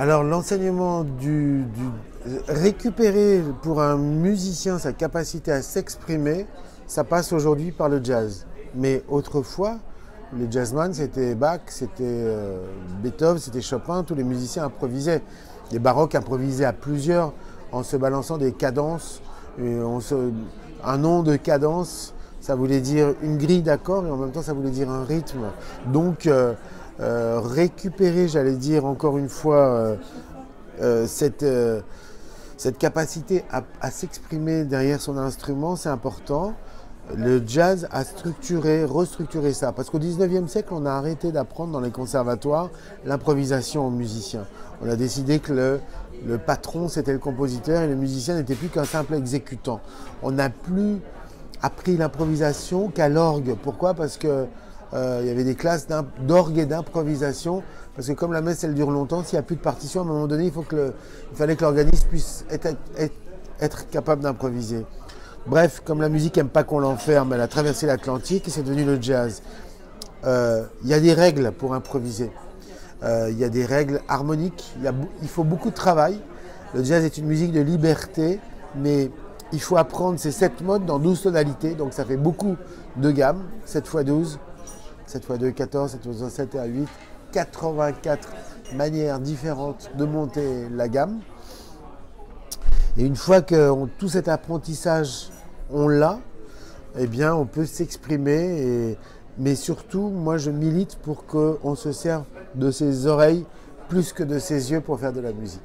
Alors l'enseignement récupérer pour un musicien sa capacité à s'exprimer, ça passe aujourd'hui par le jazz. Mais autrefois, les jazzman, c'était Bach, c'était Beethoven, c'était Chopin, tous les musiciens improvisaient. Les baroques improvisaient à plusieurs en se balançant des cadences. Un nom de cadence, ça voulait dire une grille d'accords et en même temps ça voulait dire un rythme. Donc récupérer, j'allais dire encore une fois, cette capacité à s'exprimer derrière son instrument, c'est important. Le jazz a restructuré ça. Parce qu'au 19e siècle, on a arrêté d'apprendre dans les conservatoires l'improvisation aux musiciens. On a décidé que le patron, c'était le compositeur et le musicien n'était plus qu'un simple exécutant. On n'a plus appris l'improvisation qu'à l'orgue. Pourquoi? Parce que il y avait des classes d'orgue et d'improvisation, parce que comme la messe elle dure longtemps, s'il n'y a plus de partition, à un moment donné, il fallait que l'organiste puisse être capable d'improviser. Bref, comme la musique n'aime pas qu'on l'enferme, elle a traversé l'Atlantique et c'est devenu le jazz. Il y a des règles pour improviser. Il y a des règles harmoniques, il faut beaucoup de travail. Le jazz est une musique de liberté, mais il faut apprendre ces 7 modes dans 12 tonalités, donc ça fait beaucoup de gammes, 7 x 12. 7 x 2, 14, 7 x 7 et 8, 84 manières différentes de monter la gamme. Et une fois que tout cet apprentissage, on l'a, eh bien on peut s'exprimer. Mais surtout, moi je milite pour qu'on se serve de ses oreilles plus que de ses yeux pour faire de la musique.